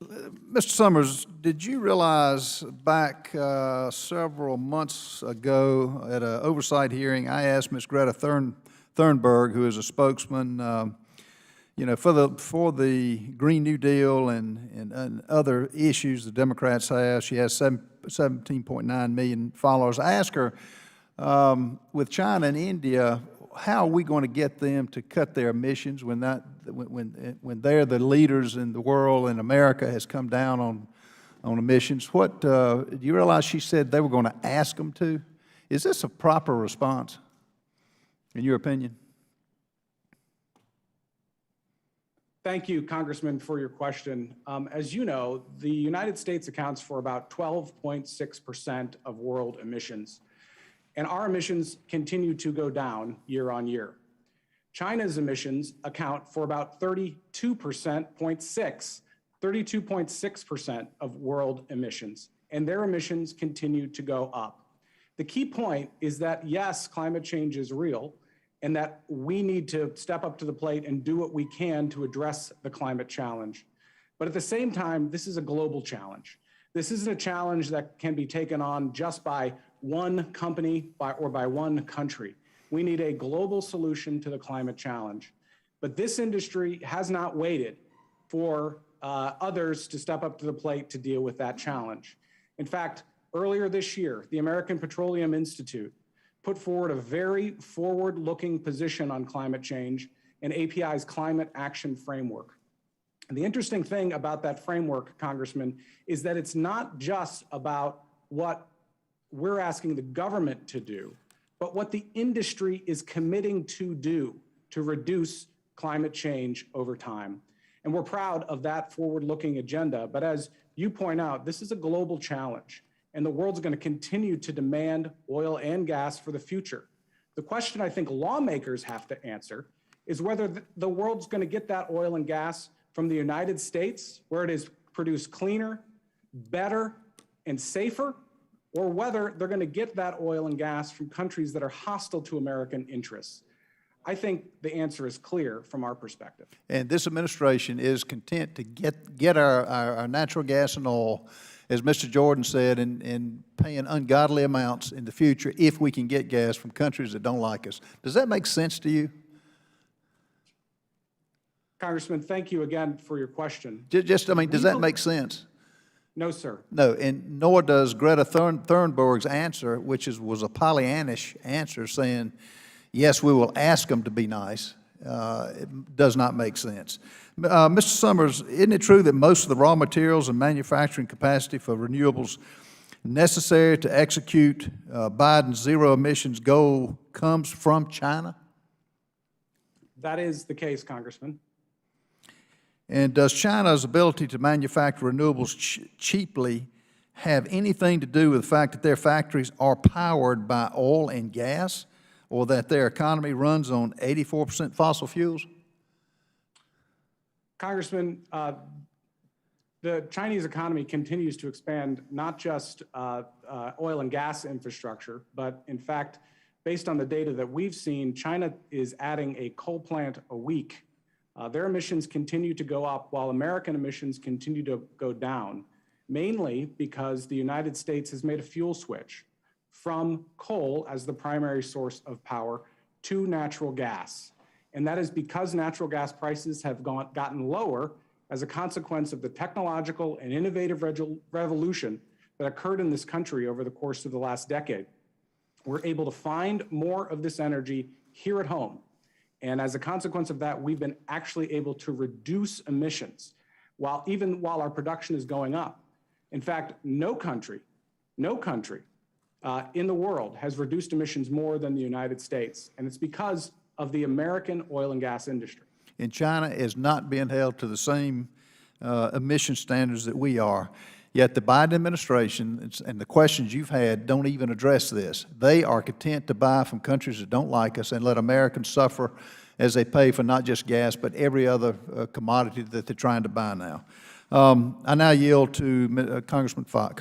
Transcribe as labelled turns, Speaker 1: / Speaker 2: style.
Speaker 1: Mr. Summers, did you realize back several months ago at an oversight hearing, I asked Ms. Greta Thunberg, who is a spokesman, for the Green New Deal and other issues the Democrats have. She has 17.9 million followers. I asked her, with China and India, how are we going to get them to cut their emissions when they're the leaders in the world and America has come down on emissions? Do you realize she said they were going to ask them to? Is this a proper response, in your opinion?
Speaker 2: Thank you, Congressman, for your question. As you know, the United States accounts for about 12.6% of world emissions, and our emissions continue to go down year on year. China's emissions account for about 32.6% of world emissions, and their emissions continue to go up. The key point is that, yes, climate change is real, and that we need to step up to the plate and do what we can to address the climate challenge. But at the same time, this is a global challenge. This isn't a challenge that can be taken on just by one company or by one country. We need a global solution to the climate challenge. But this industry has not waited for others to step up to the plate to deal with that challenge. In fact, earlier this year, the American Petroleum Institute put forward a very forward-looking position on climate change in API's Climate Action Framework. And the interesting thing about that framework, Congressman, is that it's not just about what we're asking the government to do, but what the industry is committing to do to reduce climate change over time. And we're proud of that forward-looking agenda. But as you point out, this is a global challenge, and the world's going to continue to demand oil and gas for the future. The question I think lawmakers have to answer is whether the world's going to get that oil and gas from the United States, where it is produced cleaner, better, and safer, or whether they're going to get that oil and gas from countries that are hostile to American interests. I think the answer is clear from our perspective.
Speaker 1: And this administration is content to get our natural gas and oil, as Mr. Jordan said, and paying ungodly amounts in the future if we can get gas from countries that don't like us. Does that make sense to you?
Speaker 2: Congressman, thank you again for your question.
Speaker 1: Does that make sense?
Speaker 2: No, sir.
Speaker 1: No, and nor does Greta Thunberg's answer, which was a Pollyannish answer saying, yes, we will ask them to be nice. It does not make sense. Mr. Summers, isn't it true that most of the raw materials and manufacturing capacity for renewables necessary to execute Biden's zero emissions goal comes from China?
Speaker 2: That is the case, Congressman.
Speaker 1: And does China's ability to manufacture renewables cheaply have anything to do with the fact that their factories are powered by oil and gas, or that their economy runs on 84% fossil fuels?
Speaker 2: Congressman, the Chinese economy continues to expand not just oil and gas infrastructure, but in fact, based on the data that we've seen, China is adding a coal plant a week. Their emissions continue to go up while American emissions continue to go down, mainly because the United States has made a fuel switch from coal as the primary source of power to natural gas. And that is because natural gas prices have gotten lower as a consequence of the technological and innovative revolution that occurred in this country over the course of the last decade. We're able to find more of this energy here at home. And as a consequence of that, we've been actually able to reduce emissions even while our production is going up. In fact, no country in the world has reduced emissions more than the United States. And it's because of the American oil and gas industry.
Speaker 1: And China is not being held to the same emission standards that we are. Yet the Biden administration and the questions you've had don't even address this. They are content to buy from countries that don't like us and let Americans suffer as they pay for not just gas, but every other commodity that they're trying to buy now. I now yield to Congressman Fox.